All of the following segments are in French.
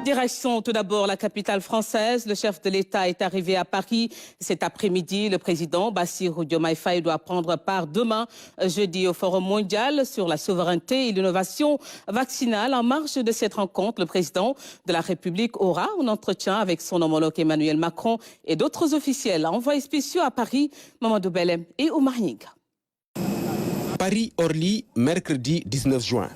Direction tout d'abord la capitale française. Le chef de l'État est arrivé à Paris cet après-midi. Le président Bassirou Diomaye Faye doit prendre part demain, jeudi, au Forum mondial sur la souveraineté et l'innovation vaccinale. En marge de cette rencontre, le président de la République aura un entretien avec son homologue Emmanuel Macron et d'autres officiels. Envoyés spéciaux à Paris, Mamadou Belem et Oumar Nyinga. Paris-Orly, mercredi 19 juin.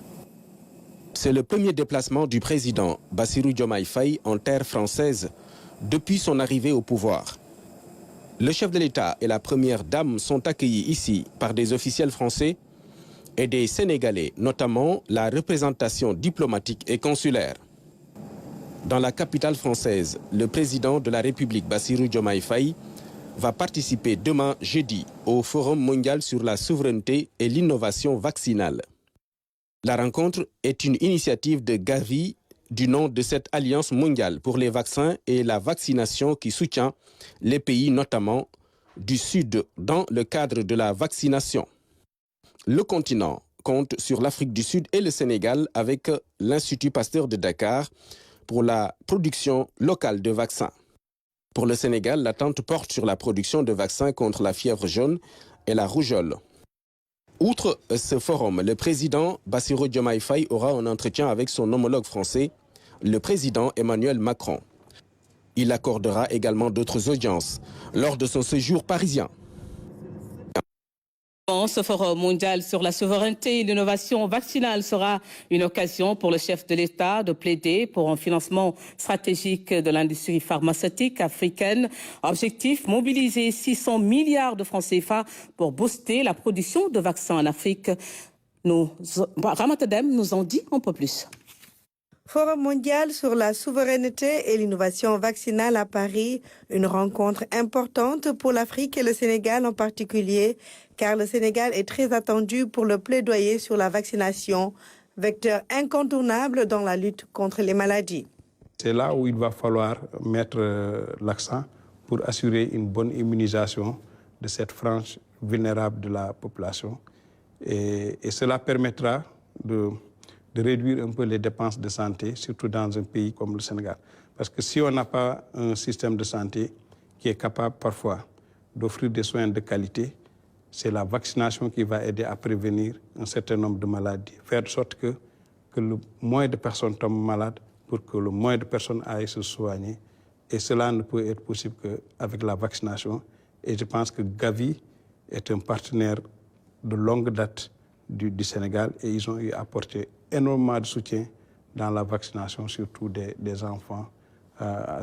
C'est le premier déplacement du président Bassirou Diomaye Faye en terre française depuis son arrivée au pouvoir. Le chef de l'État et la première dame sont accueillis ici par des officiels français et des Sénégalais, notamment la représentation diplomatique et consulaire. Dans la capitale française, le président de la République Bassirou Diomaye Faye va participer demain jeudi au Forum mondial sur la souveraineté et l'innovation vaccinale. La rencontre est une initiative de Gavi du nom de cette alliance mondiale pour les vaccins et la vaccination qui soutient les pays notamment du Sud dans le cadre de la vaccination. Le continent compte sur l'Afrique du Sud et le Sénégal avec l'Institut Pasteur de Dakar pour la production locale de vaccins. Pour le Sénégal, l'attente porte sur la production de vaccins contre la fièvre jaune et la rougeole. Outre ce forum, le président Bassirou Diomaye Faye aura un entretien avec son homologue français, le président Emmanuel Macron. Il accordera également d'autres audiences lors de son séjour parisien. Ce forum mondial sur la souveraineté et l'innovation vaccinale sera une occasion pour le chef de l'État de plaider pour un financement stratégique de l'industrie pharmaceutique africaine. Objectif, mobiliser 600 milliards de francs CFA pour booster la production de vaccins en Afrique. Ramatadem nous en dit un peu plus. Forum mondial sur la souveraineté et l'innovation vaccinale à Paris, une rencontre importante pour l'Afrique et le Sénégal en particulier, car le Sénégal est très attendu pour le plaidoyer sur la vaccination, vecteur incontournable dans la lutte contre les maladies. C'est là où il va falloir mettre l'accent pour assurer une bonne immunisation de cette frange vulnérable de la population. Et cela permettra de réduire un peu les dépenses de santé, surtout dans un pays comme le Sénégal. Parce que si on n'a pas un système de santé qui est capable parfois d'offrir des soins de qualité, c'est la vaccination qui va aider à prévenir un certain nombre de maladies, faire de sorte que le moins de personnes tombent malades pour que le moins de personnes aillent se soigner. Et cela ne peut être possible qu'avec la vaccination. Et je pense que Gavi est un partenaire de longue date du Sénégal et ils ont eu apporté énormément de soutien dans la vaccination, surtout des enfants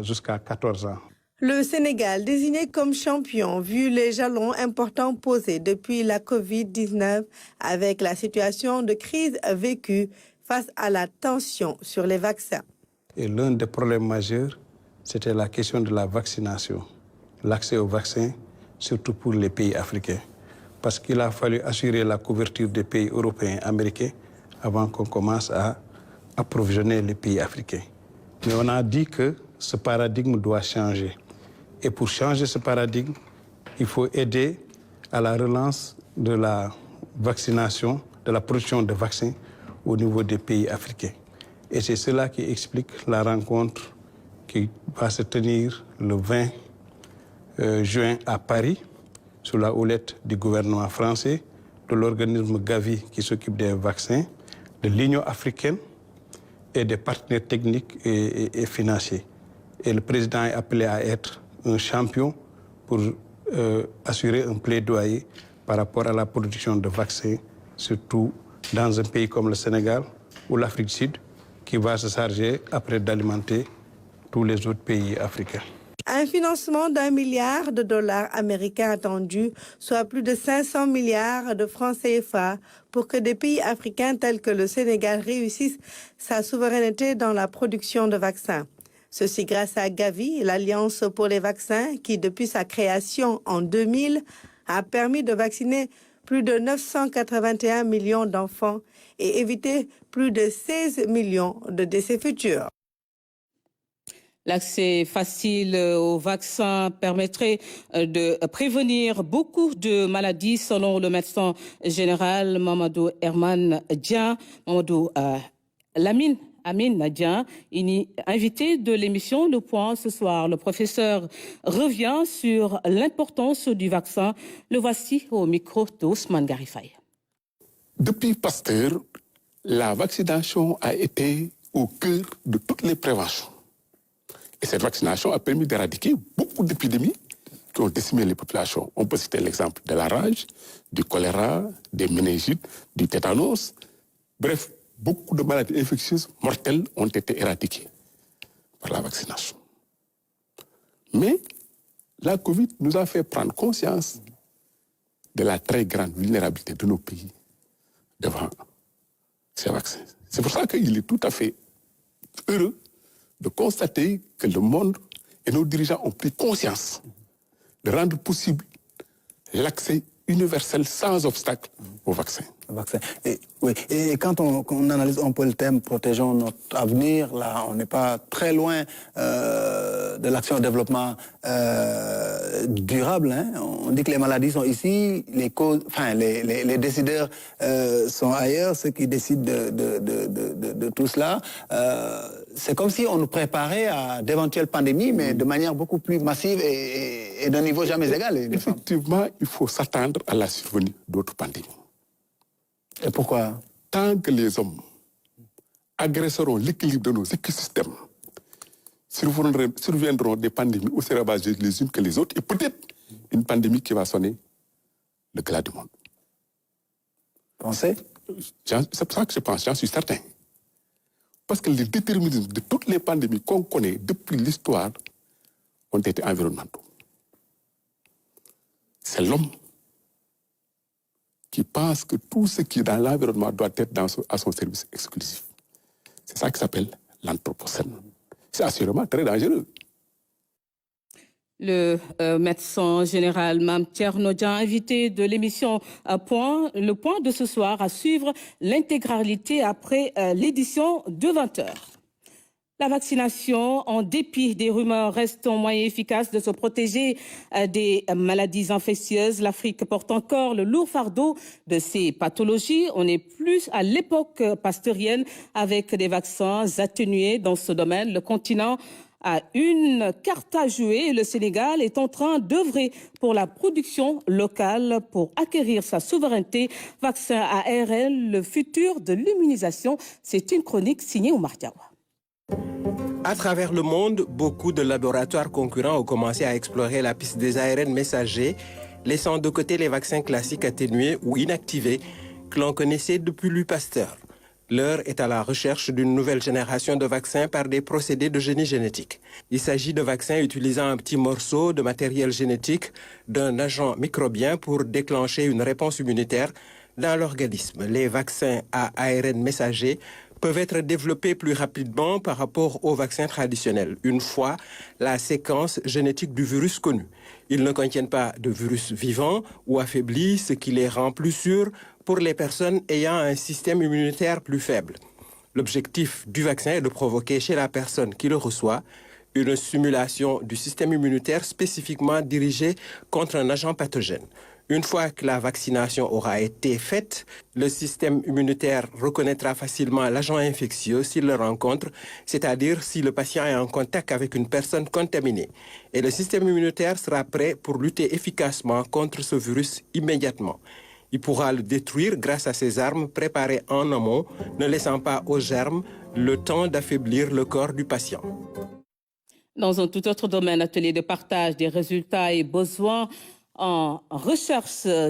jusqu'à 14 ans. Le Sénégal, désigné comme champion, vu les jalons importants posés depuis la Covid-19 avec la situation de crise vécue face à la tension sur les vaccins. Et l'un des problèmes majeurs, c'était la question de la vaccination, l'accès aux vaccins, surtout pour les pays africains. Parce qu'il a fallu assurer la couverture des pays européens, américains, avant qu'on commence à approvisionner les pays africains. Mais on a dit que ce paradigme doit changer. Et pour changer ce paradigme, il faut aider à la relance de la vaccination, de la production de vaccins au niveau des pays africains. Et c'est cela qui explique la rencontre qui va se tenir le 20 juin à Paris, sous la houlette du gouvernement français, de l'organisme Gavi qui s'occupe des vaccins, de l'Union africaine et des partenaires techniques et financiers. Et le président est appelé à être un champion pour assurer un plaidoyer par rapport à la production de vaccins, surtout dans un pays comme le Sénégal ou l'Afrique du Sud, qui va se charger après d'alimenter tous les autres pays africains. Un financement d'1 milliard de dollars américains attendu, soit plus de 500 milliards de francs CFA, pour que des pays africains tels que le Sénégal réussissent sa souveraineté dans la production de vaccins. Ceci grâce à Gavi, l'Alliance pour les vaccins, qui depuis sa création en 2000 a permis de vacciner plus de 981 millions d'enfants et éviter plus de 16 millions de décès futurs. L'accès facile aux vaccins permettrait de prévenir beaucoup de maladies, selon le médecin général Mamadou Herman Dia. Mamadou Lamine Amine Nadien, invité de l'émission Le Point ce soir. Le professeur revient sur l'importance du vaccin. Le voici au micro d'Ousmane Garifaye. Depuis Pasteur, la vaccination a été au cœur de toutes les préventions. Et cette vaccination a permis d'éradiquer beaucoup d'épidémies qui ont décimé les populations. On peut citer l'exemple de la rage, du choléra, des méningites, du tétanos. Bref, beaucoup de maladies infectieuses mortelles ont été éradiquées par la vaccination. Mais la Covid nous a fait prendre conscience de la très grande vulnérabilité de nos pays devant ces vaccins. C'est pour ça qu'il est tout à fait heureux de constater que le monde et nos dirigeants ont pris conscience de rendre possible l'accès universel sans obstacle au vaccin. Et quand on analyse un peu le thème « Protégeons notre avenir », là, on n'est pas très loin de l'action au développement durable. Hein. On dit que les maladies sont ici, les décideurs sont ailleurs, ceux qui décident de tout cela. C'est comme si on nous préparait à d'éventuelles pandémies, mais de manière beaucoup plus massive et d'un niveau jamais égal. Effectivement, il faut s'attendre à la survenue d'autres pandémies. Et pourquoi? Tant que les hommes agresseront l'équilibre de nos écosystèmes, surviendront des pandémies aussi ravageuses les unes que les autres, et peut-être une pandémie qui va sonner le glas du monde. Pensez? C'est pour ça que je pense, j'en suis certain. Parce que les déterminismes de toutes les pandémies qu'on connaît depuis l'histoire ont été environnementaux. C'est l'homme qui pense que tout ce qui est dans l'environnement doit être à son service exclusif. C'est ça qui s'appelle l'anthropocène. C'est assurément très dangereux. Le médecin général Mame Thierno Dieng, invité de l'émission Le Point de ce soir, à suivre l'intégralité après l'édition de 20h. La vaccination, en dépit des rumeurs, reste un moyen efficace de se protéger des maladies infectieuses. L'Afrique porte encore le lourd fardeau de ces pathologies. On n'est plus à l'époque pasteurienne avec des vaccins atténués dans ce domaine. Le continent a une carte à jouer. Le Sénégal est en train d'œuvrer pour la production locale pour acquérir sa souveraineté. Vaccin ARN, le futur de l'immunisation. C'est une chronique signée Oumar Diawa. À travers le monde, beaucoup de laboratoires concurrents ont commencé à explorer la piste des ARN messagers, laissant de côté les vaccins classiques atténués ou inactivés que l'on connaissait depuis Louis Pasteur. L'heure est à la recherche d'une nouvelle génération de vaccins par des procédés de génie génétique. Il s'agit de vaccins utilisant un petit morceau de matériel génétique d'un agent microbien pour déclencher une réponse immunitaire dans l'organisme. Les vaccins à ARN messager peuvent être développés plus rapidement par rapport aux vaccins traditionnels, une fois la séquence génétique du virus connue. Ils ne contiennent pas de virus vivant ou affaibli, ce qui les rend plus sûrs pour les personnes ayant un système immunitaire plus faible. L'objectif du vaccin est de provoquer chez la personne qui le reçoit une stimulation du système immunitaire spécifiquement dirigée contre un agent pathogène. Une fois que la vaccination aura été faite, le système immunitaire reconnaîtra facilement l'agent infectieux s'il le rencontre, c'est-à-dire si le patient est en contact avec une personne contaminée. Et le système immunitaire sera prêt pour lutter efficacement contre ce virus immédiatement. Il pourra le détruire grâce à ses armes préparées en amont, ne laissant pas aux germes le temps d'affaiblir le corps du patient. Dans un tout autre domaine, atelier de partage des résultats et besoins en recherche